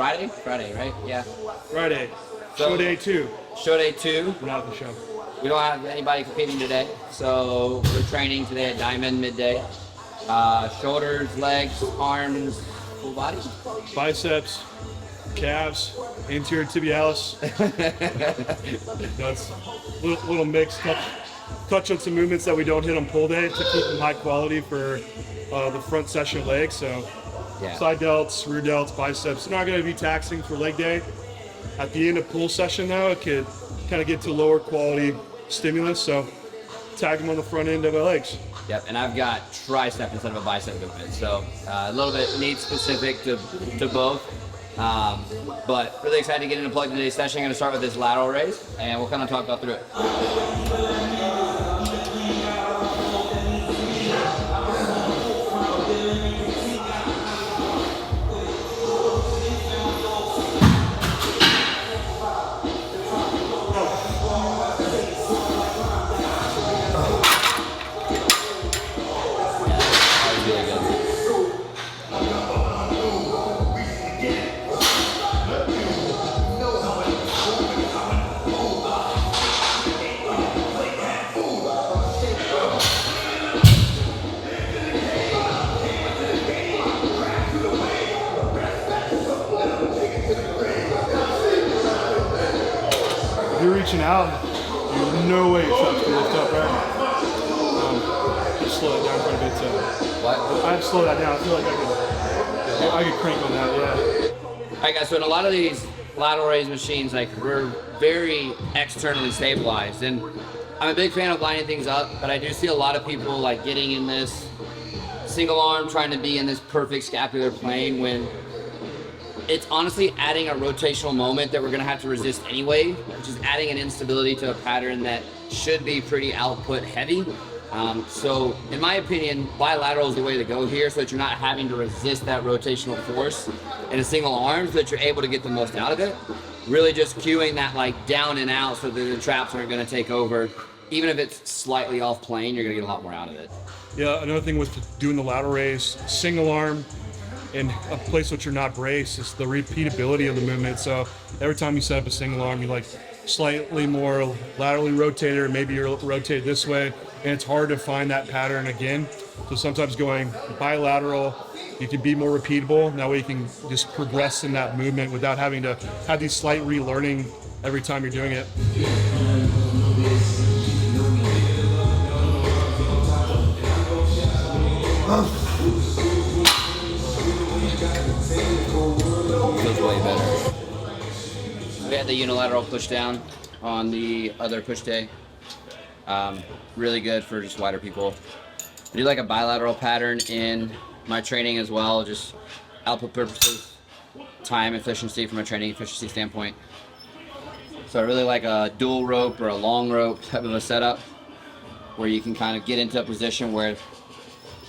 Friday? Friday, right? Yeah. Friday. So, Show day 2. Show day 2. We're not at the show. We don't have anybody competing today, so we're training today at Diamond midday. Shoulders, legs, arms, full body. Biceps, calves, anterior tibialis. That's a little mix. Touch on some movements that we don't hit on pull day to keep them high quality for the front session legs. So Yeah. side delts, rear delts, biceps. They're not going to be taxing for leg day. At the end of pull session though, it could kind of get to lower quality stimulus. So tag them on the front end of the legs. Yep, and I've got tricep instead of a bicep movement, so a little bit need specific to both. But really excited to get into plug today's session. I'm going to start with this lateral raise, and we'll kind of talk about through it. If you're reaching out, there's no way your shots can lift up, right? Just slow it down quite a bit. What? I have to slow that down. I feel like I could crank on that, yeah. Alright guys, so in a lot of these lateral raise machines, like we're very externally stabilized, and I'm a big fan of lining things up, but I do see a lot of people like getting in this single arm, trying to be in this perfect scapular plane when it's honestly adding a rotational moment that we're gonna have to resist anyway, which is adding an instability to a pattern that should be pretty output heavy. So in my opinion, bilateral is the way to go here so that you're not having to resist that rotational force in a single arm so that you're able to get the most out of it. Really just cueing that like down and out so that the traps aren't gonna take over. Even if it's slightly off plane, you're gonna get a lot more out of it. Yeah, another thing with doing the lateral raise, single arm, in a place which you're not braced, is the repeatability of the movement. So every time you set up a single arm, you like slightly more laterally rotated, or maybe you're rotated this way, and it's hard to find that pattern again. So sometimes going bilateral, you can be more repeatable. That way you can just progress in that movement without having to have these slight relearning every time you're doing it. Feels way better. We had the unilateral push down on the other push day. Really good for just wider people. I do like a bilateral pattern in my training as well, just output purposes, time efficiency from a training efficiency standpoint. So I really like a dual rope or a long rope type of a setup where you can kind of get into a position where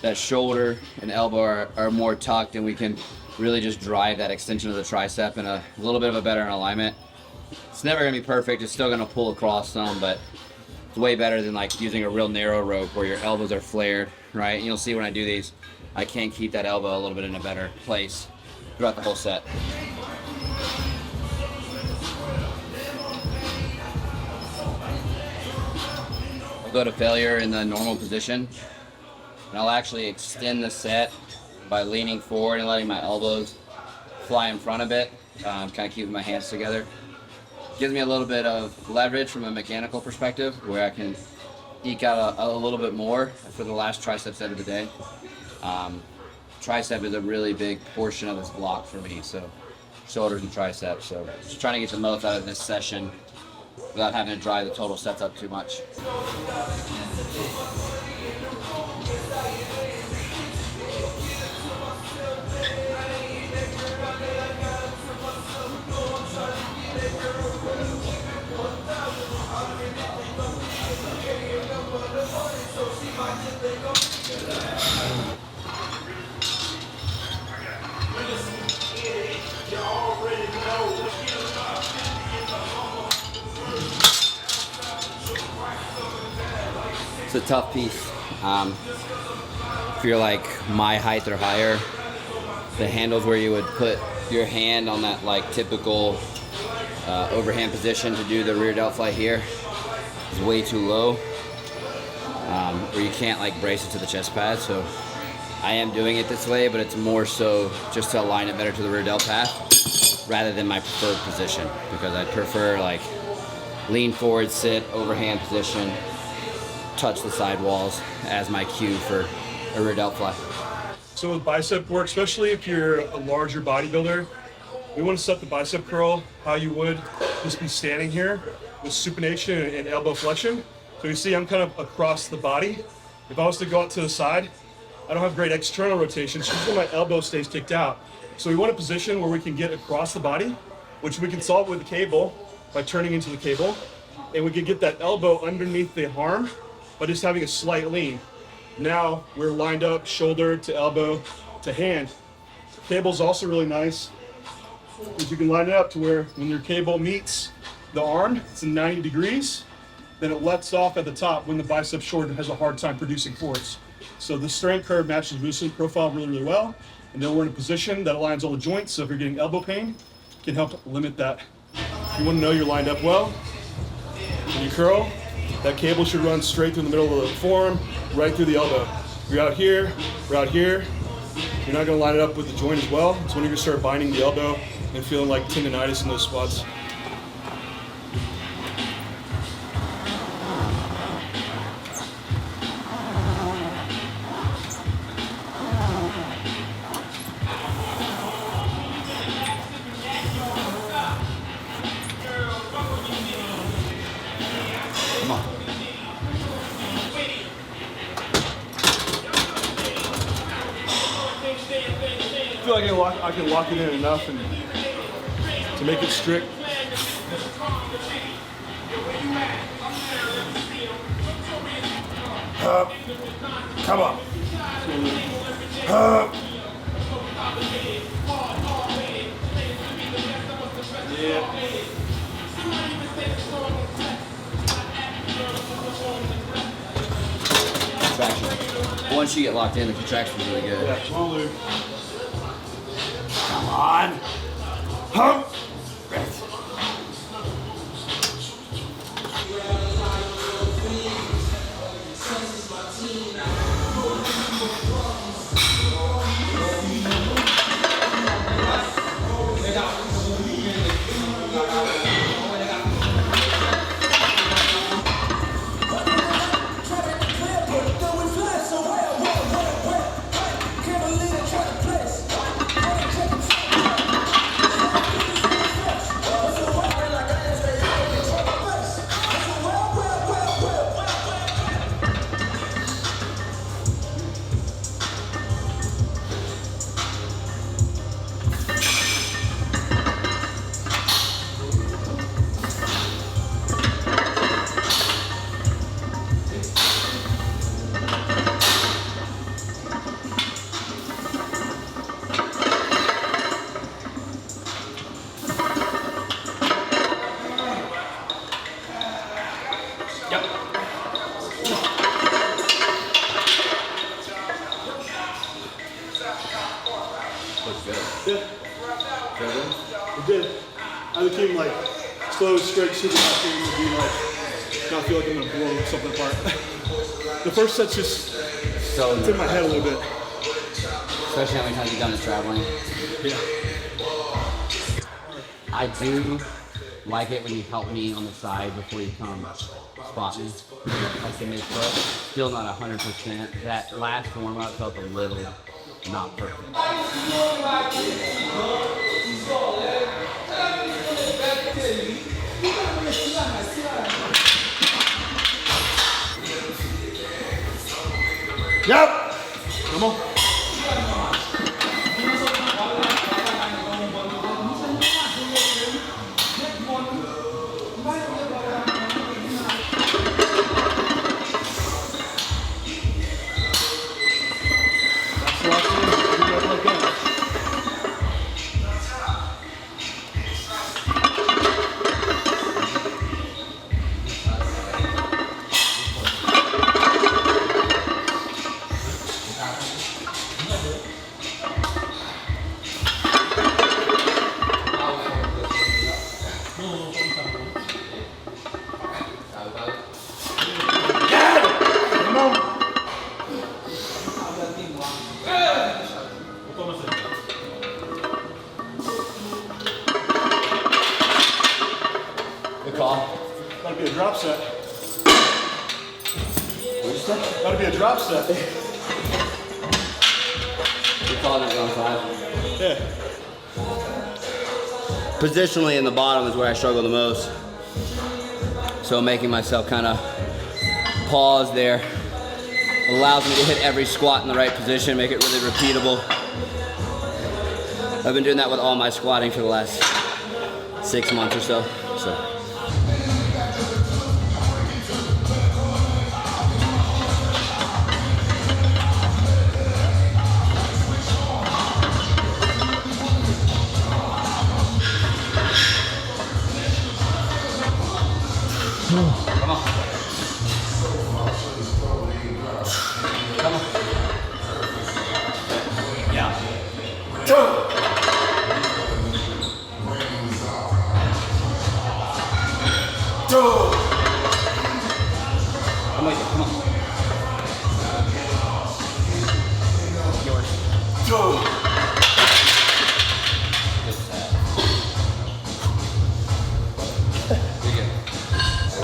that shoulder and elbow are more tucked, and we can really just drive that extension of the tricep in a little bit of a better alignment. It's never going to be perfect. It's still going to pull across some, but it's way better than like using a real narrow rope where your elbows are flared, right? And you'll see when I do these, I can keep that elbow a little bit in a better place throughout the whole set. I'll go to failure in the normal position, and I'll actually extend the set by leaning forward and letting my elbows fly in front a bit, kind of keeping my hands together. Gives me a little bit of leverage from a mechanical perspective where I can eke out a little bit more for the last tricep set of the day. Tricep is a really big portion of this block for me, so shoulders and triceps. So just trying to get the most out of this session without having to drive the total sets up too much. It's a tough piece. If you're like my height or higher, the handle's where you would put your hand on that like typical overhand position to do the rear delt fly here is way too low, or you can't like brace it to the chest pad. So I am doing it this way, but it's more so just to align it better to the rear delt path rather than my preferred position, because I prefer like lean forward, sit, overhand position, touch the side walls as my cue for a rear delt fly. So with bicep work, especially if you're a larger bodybuilder, we want to set the bicep curl how you would just be standing here with supination and elbow flexion. So you see I'm kind of across the body. If I was to go out to the side, I don't have great external rotation, so usually my elbow stays kicked out. So we want a position where we can get across the body, which we can solve with the cable by turning into the cable. And we can get that elbow underneath the arm by just having a slight lean. Now we're lined up shoulder to elbow to hand. Cable's also really nice because you can line it up to where when your cable meets the arm, it's in 90 degrees, then it lets off at the top when the bicep short has a hard time producing force. So the strength curve matches the movement profile really, really well. And then we're in a position that aligns all the joints, so if you're getting elbow pain, it can help limit that. If you want to know you're lined up well, when you curl, that cable should run straight through the middle of the forearm, right through the elbow. You're out here, we're out here. You're not going to line it up with the joint as well. It's when you're going to start binding the elbow and feeling like tendonitis in those spots. I feel like I can lock it in enough and to make it strict. Come on. Yeah. Contraction. Once you get locked in, the contraction is really good. Yeah, slowly. Come on. Hump. It did. I became like slow, straight, super happy to be like, not feel like I'm gonna blow something apart. The first set's just So it's in my head a little bit. especially how many times you've done this traveling. Yeah. I do like it when you help me on the side before you come spot me. Like the mid-foot. Still not 100%. That last warm-up felt a little not perfect. Yep. Come on. drop set. What'd you say? Gotta be a drop set. You calling it on 5? Yeah. Positionally in the bottom is where I struggle the most. So making myself kind of pause there allows me to hit every squat in the right position, make it really repeatable. I've been doing that with all my squatting for the last 6 months or so. Come on. Come on. Yeah. Come on, come on. Yours.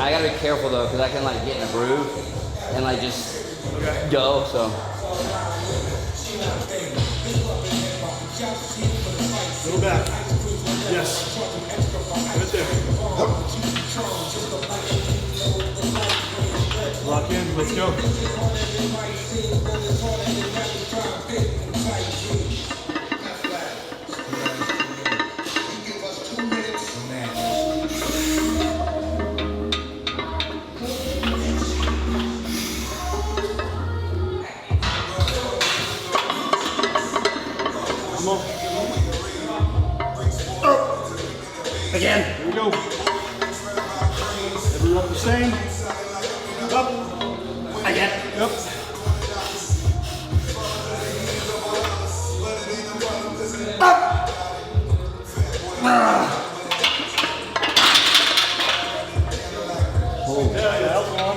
I gotta be careful though, because I can like get in a groove and like just go, so. Little back. Yes. Right there. Lock in, let's go. Again. Here we go. Every rep the same. Up. Again. Yep. Up. Oh. Yeah, that was long.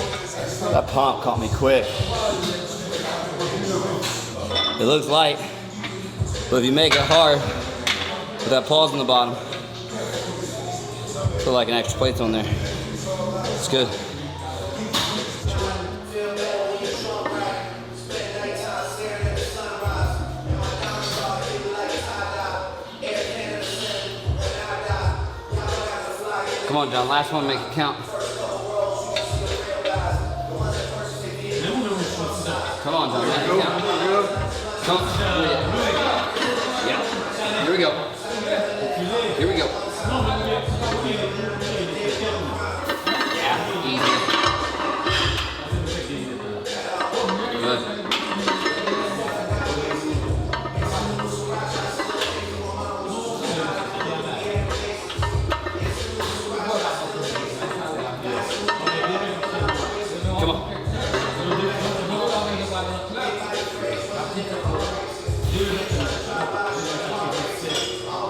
That pump caught me quick. It looks light, but if you make it hard with that pause in the bottom, put like an extra plate on there. It's good. Come on, John. Last one, make it count. Come on, John. Make it count. Come on. Yeah. Here we go. Here we go. Yeah, easy. Good. Come on.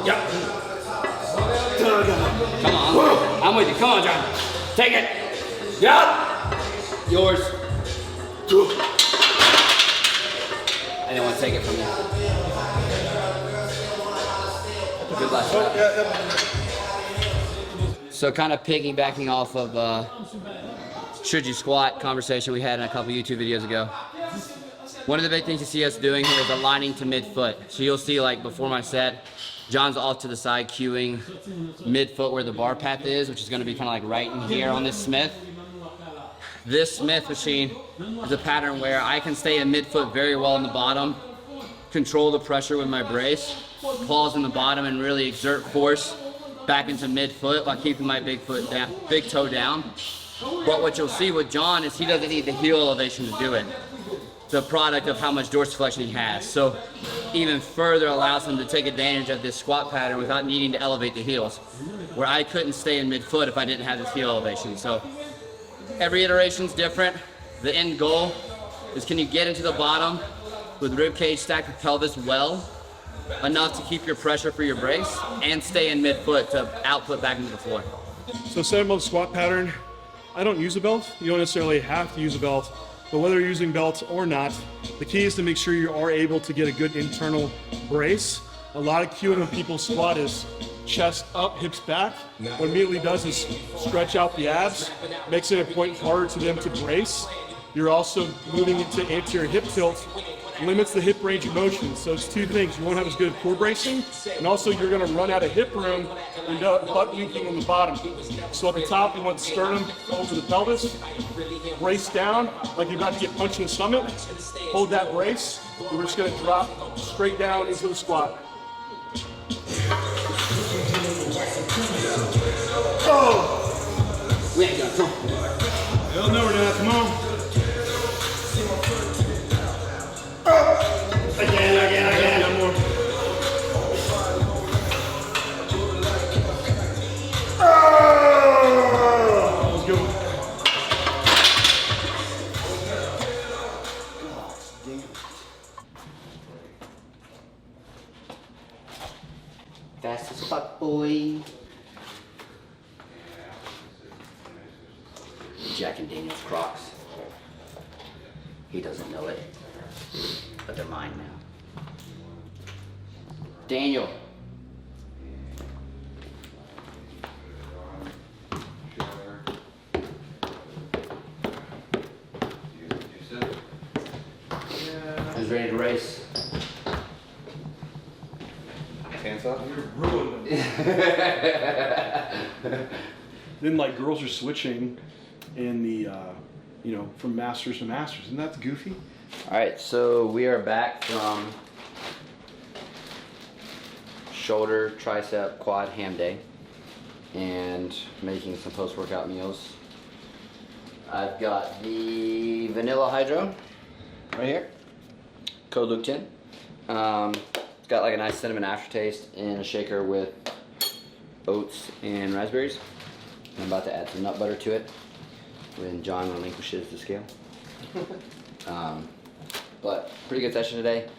Yep. Come on. I'm with you. Come on, John. Take it. Yep. Yours. I didn't want to take it from you. Good last shot. So kind of piggybacking off of should you squat conversation we had in a couple YouTube videos ago. One of the big things you see us doing here is aligning to mid-foot. So you'll see like before my set, John's off to the side cueing mid-foot where the bar path is, which is gonna be kind of like right in here on this Smith. This Smith machine is a pattern where I can stay in mid-foot very well in the bottom, control the pressure with my brace, pause in the bottom and really exert force back into mid-foot while keeping my big toe down. But what you'll see with John is he doesn't need the heel elevation to do it. It's a product of how much dorsiflexion he has. So even further allows him to take advantage of this squat pattern without needing to elevate the heels, where I couldn't stay in mid-foot if I didn't have this heel elevation. So every iteration is different. The end goal is can you get into the bottom with rib cage stacked with pelvis well enough to keep your pressure for your brace and stay in mid-foot to output back into the floor. So same old squat pattern. I don't use a belt. You don't necessarily have to use a belt. But whether you're using belts or not, the key is to make sure you are able to get a good internal brace. A lot of cueing when people squat is chest up, hips back. What immediately does is stretch out the abs, makes it a point harder to them to brace. You're also moving into anterior hip tilt, limits the hip range of motion. So it's two things. You won't have as good core bracing, and also you're going to run out of hip room and butt linking on the bottom. So at the top, you want the sternum over the pelvis, brace down like you're about to get punched in the stomach. Hold that brace. We're just going to drop straight down into the squat. Oh! We ain't done. Come on. Hell no, we're not. Come on. Again. One more. Let's go. Fast as fuck, boy. Jack and Daniel's Crocs. He doesn't know it, but they're mine now. Daniel. Who's ready to race? Hands up. You're ruined. Then like girls are switching in the, from masters to masters. Isn't that goofy? All right, so we are back from shoulder, tricep, quad, ham day, and making some post-workout meals. I've got the vanilla hydro right here, code Luke 10. It's got like a nice cinnamon aftertaste in a shaker with oats and raspberries. I'm about to add some nut butter to it when John relinquishes the scale. But pretty good session today.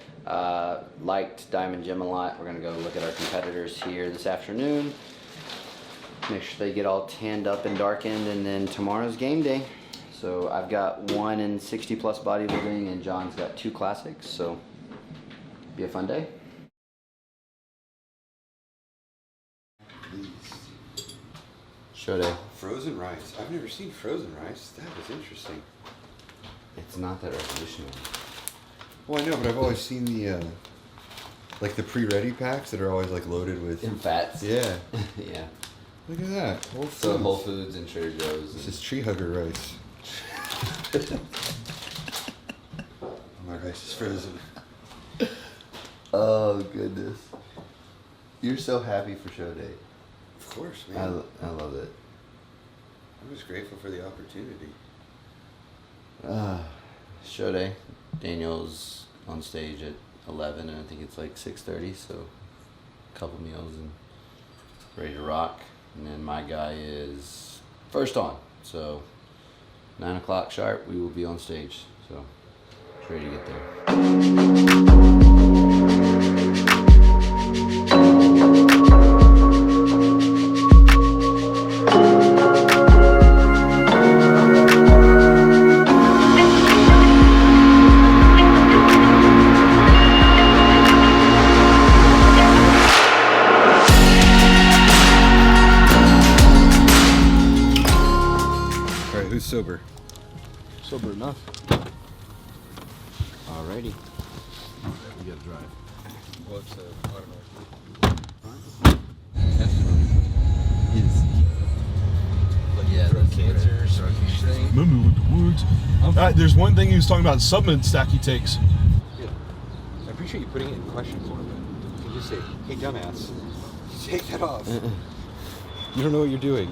Liked Diamond Gym a lot. We're gonna go look at our competitors here this afternoon. Make sure they get all tanned up and darkened, and then tomorrow's game day. So I've got 1 in 60 plus bodybuilding, and John's got 2 classics. So be a fun day. Show day. Frozen rice. I've never seen frozen rice. That is interesting. It's not that revolutionary. Well, I know, but I've always seen the like the pre-ready packs that are always like loaded with In fats. Yeah. Yeah. Look at that. Whole So Foods. Whole Foods and Trader Joe's. This is tree hugger rice. My rice is frozen. Oh goodness. You're so happy for show day. Of course, man. I love it. I'm just grateful for the opportunity. Show day. Daniel's on stage at 11, and I think it's like 6:30. So a couple meals and ready to rock. And then my guy is first on. So 9 o'clock sharp, we will be on stage. So just ready to get there. Who's sober? Sober enough. Alrighty. You gotta drive. Well, it's automatic. Yeah, that's cancer thing. Remember with the words. There's one thing he was talking about, supplement stack he takes. Yeah. I appreciate you putting it in questions a little bit. You can just say, hey, dumbass, take that off. You don't know what you're doing.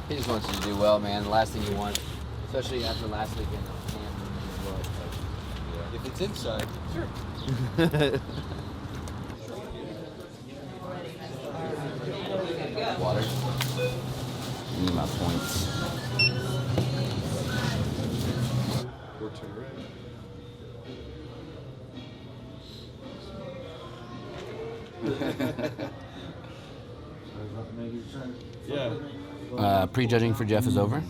He just wants you to do well, man. The last thing you want, especially after last weekend. If it's inside, sure. Water. I need my points. Or turn red. Yeah. Prejudging for Jeff is over.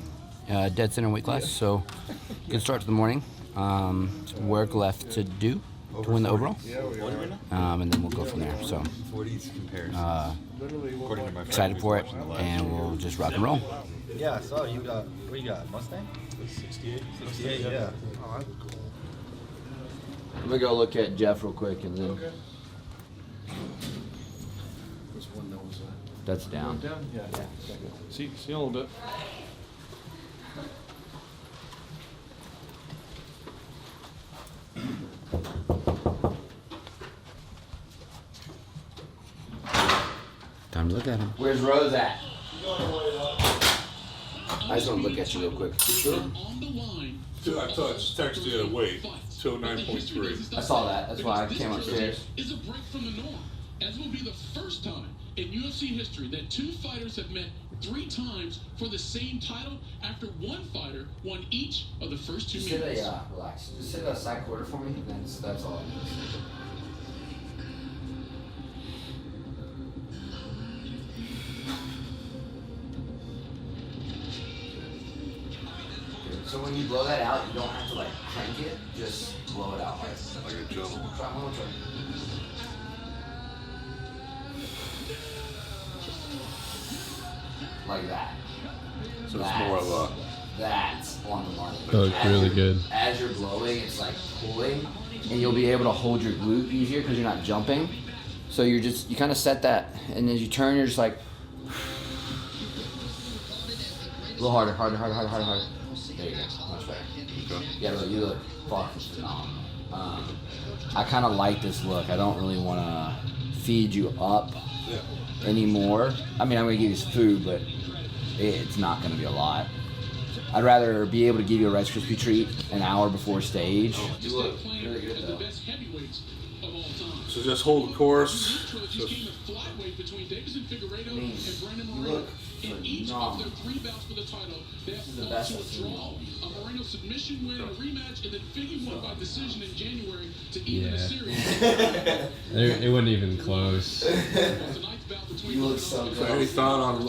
Dead center weight class, so good start to the morning. Work left to do. to win the overall. And then we'll go from there. So 40s compares. According to my excited for it, and we'll just rock and roll. Yeah, I saw you got, what you got, Mustang? 68. 68, yeah. Oh, that's cool. I'm gonna go look at Jeff real quick, and then This one that was that's down. down. Yeah. See a little bit. Time to look at him. Where's Rose at? I just want to look at you real quick. Sure. I texted you weight, 209.3. I saw that. That's why I came upstairs. Is a break from the norm, as will be the first time in UFC history that two fighters have met 3 times for the same title after one fighter won each of the first 2 Just meetings. hit a, relax. Just hit a side quarter for me, and that's all. So when you blow that out, you don't have to like crank it, just blow it out. Like a jump. Try one more time. Like that. So it's more of a. That's on the money. That looks really good. As you're blowing, it's like pulling, and you'll be able to hold your glute easier because you're not jumping. So you kind of set that, and as you turn, you're just like a little harder. There you go, much better. Okay. Yeah, but you look fucking phenomenal. I kind of like this look. I don't really want to feed you up anymore. I mean, I'm gonna give you some food, but it's not gonna be a lot. I'd rather be able to give you a Rice Krispie treat an hour before stage. You look really good though. So just hold the course. Just You look phenomenal. This is the best I've seen you. A Moreno submission win, a rematch, and then Figgy won by decision in January to even the series. It wasn't even close. You look so so any good. thought on?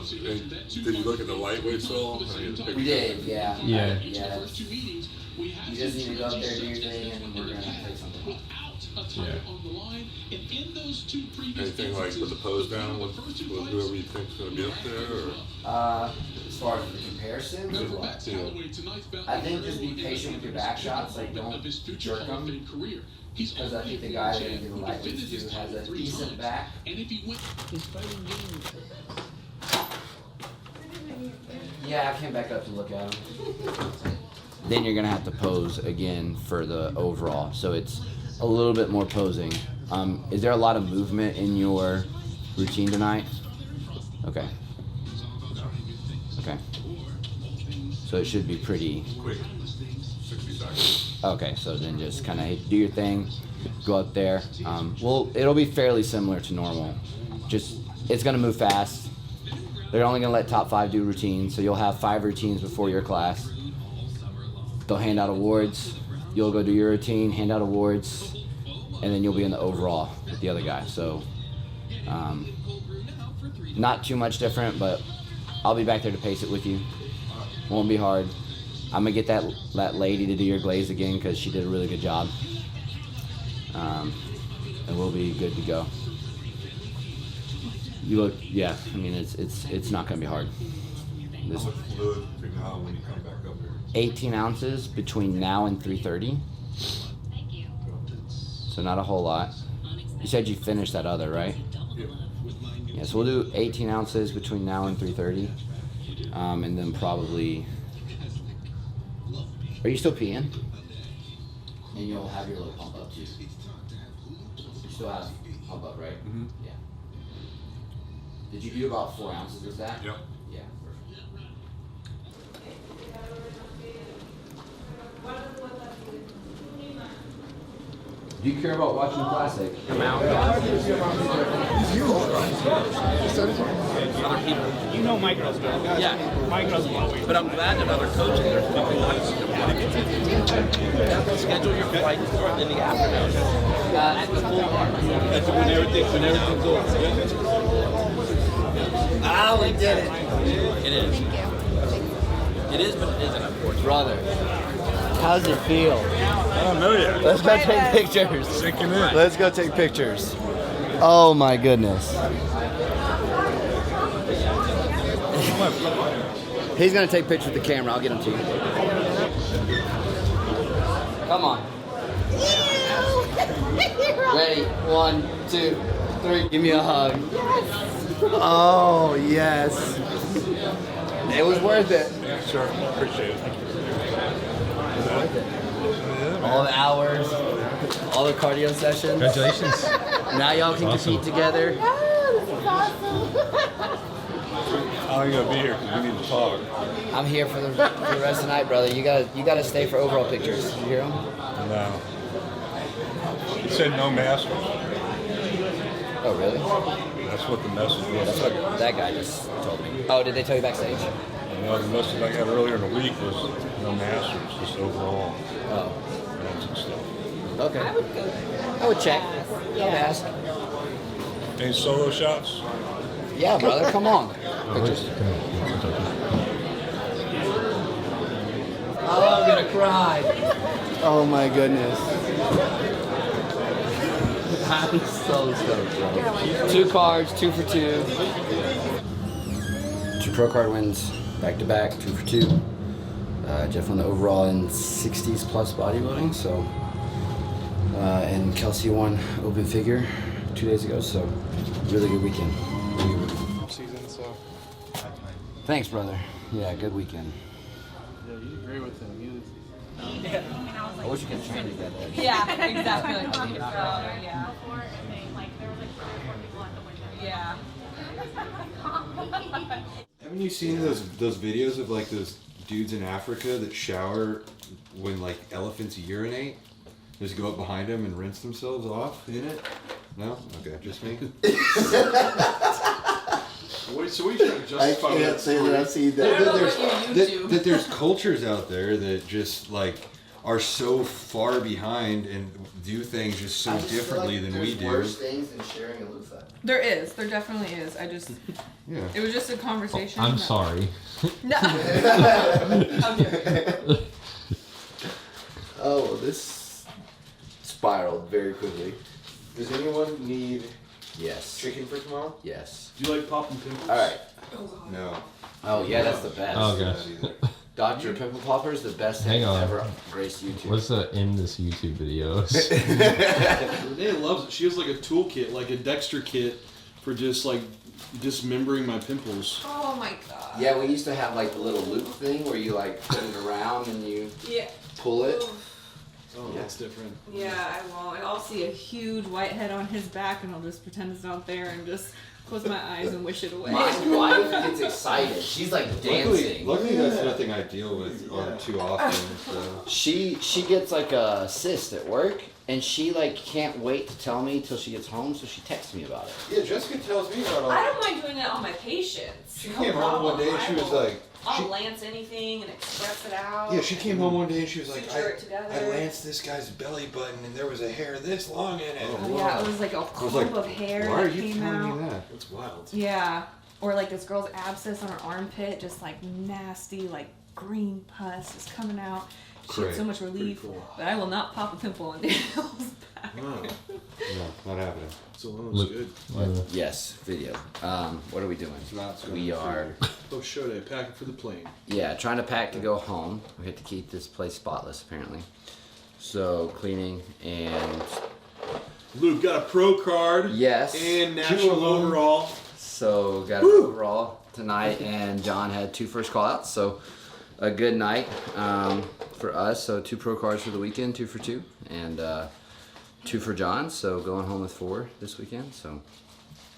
Did you look at the lightweights at all? We did, yeah. Yeah. Yeah. You just need to go up there, do your thing, and we're gonna play something else. Anything like put the pose down with whoever you think's going to be up there? Or? As far as the comparisons, or what? I think just be patient with your back shots, like don't jerk them. Because I think the guy that you're gonna give the lightweights to has a decent back. Yeah, I came back up to look at him. Then you're gonna have to pose again for the overall, so it's a little bit more posing. Is there a lot of movement in your routine tonight? Okay. Okay. So it should be pretty Quick, 60 seconds. okay. So then just kind of do your thing, go up there. Well, it'll be fairly similar to normal. Just it's gonna move fast. They're only gonna let top 5 do routines, so you'll have 5 routines before your class. They'll hand out awards. You'll go do your routine, hand out awards, and then you'll be in the overall with the other guy. So, not too much different, but I'll be back there to pace it with you. Won't be hard. I'm gonna get that lady to do your glaze again because she did a really good job, and we'll be good to go. You look, yeah. I mean, it's not gonna be hard. This, How much fluid between now and when you come back up here? 18 ounces between now and 3:30. So not a whole lot. You said you finished that other, right? Yeah. Yeah, so we'll do 18 ounces between now and 3:30. And then probably... Are you still peeing? And you'll have your little pump up too. You still have pump up, right? Mm-hmm. Yeah. Did you do about 4 ounces of that? Yep. Yeah, perfect. Do you care about watching the classic? Other people. You know micros, man. Yeah. Micros always. But I'm glad that other coaches are doing that. Schedule your flight in the afternoon. At the full bar. That's when everything's over. Ah, we did it. It is. It is, but it isn't, of course. Brother, How's it feel? I don't know yet. Let's go take pictures. Sinking in. Let's go take pictures. Oh my goodness. He's gonna take pictures with the camera. I'll get him to you. Come on. Ready? 1, 2, 3. Give me a hug. Oh yes. It was worth it. Sure. Appreciate it. All the hours, all the cardio sessions. Congratulations. Now y'all can compete together. How are you gonna be here? Because we need to talk. I'm here for the rest of the night, brother. You gotta stay for overall pictures. You hear him? No. He said no masters. Oh really? That's what the message was. That's what that guy just told me. Oh, did they tell you backstage? No, the message I got earlier in the week was no masters, just overall. Oh. And stuff. Okay. I would check. I would ask. Any solo shots? Yeah, brother. Come on. Pictures. Oh, I'm gonna cry. Oh my goodness. I'm so stoked, bro. 2 cards, 2 for 2. 2 pro card wins, back to back, 2 for 2. Jeff won the overall in 60s plus bodybuilding, so. And Kelsey won open figure 2 days ago, so really good weekend. Really good weekend. Season, so Thanks, brother. Yeah, good weekend. yeah, you did great with him. I wish we could train together. Yeah, exactly. Yeah. Yeah. Haven't you seen those videos of like those dudes in Africa that shower when like elephants urinate? Just go up behind them and rinse themselves off in it? No? Okay, just me. Wait, so we should justify I can't say that I've seen that. That there's cultures out there that just like are so far behind and do things just so differently than we do. Worse things than sharing a loofah. There is. There definitely is. I just. Yeah. It was just a conversation. I'm sorry. No. Oh, well, this spiraled very quickly. Does anyone need Yes. chicken for tomorrow? Yes. Do you like popping pimples? All right. No. Oh yeah, that's the best. Oh gosh. Dr. Pimple Popper is the best Hang thing on. ever graced YouTube. What's in this YouTube videos? Renee loves it. She has like a toolkit, like a Dexter kit for just like dismembering my pimples. Oh my god. Yeah, we used to have like the little loop thing where you like put it around and you Yeah. pull it. Oh, that's different. Yeah, I won't. I'll see a huge white head on his back and I'll just pretend it's not there and just close my eyes and wish it away. My wife gets excited. She's like dancing. Luckily that's nothing I deal with too often. So. She gets like a cyst at work and she like can't wait to tell me till she gets home, so she texts me about it. Yeah, Jessica tells me about all I that. don't mind doing that on my patients. She No came home one day and she was problem. like, I'll lance anything and express it out. yeah, she came home one day and she was like, Suture it together. I lanced this guy's belly button and there was a hair this long in it. Oh, yeah, it was like a I was clump like, of hair why are that you came telling out. me that? That's wild. Yeah. Or like this girl's abscess on her armpit, just like nasty, like green pus is coming out. She had so Great. much relief, cool. but I will not pop a pimple on Daniel's back. Wow. No, not happening. So that looks Look. good. Yes, video. What are we doing? We are, Oh, show day. Packing for the plane. yeah, trying to pack to go home. We have to keep this place spotless, apparently. So cleaning and Luke got a pro card. yes. And national overall. So got an overall tonight, and John had 2 first call outs. So a good night for us. So 2 pro cards for the weekend, 2 for 2, and 2 for John. So going home with 4 this weekend. So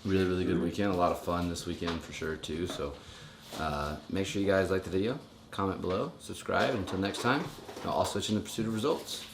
really, really good weekend. A lot of fun this weekend for sure too. So make sure you guys like the video, comment below, subscribe. Until next time, I'll switch in the pursuit of results.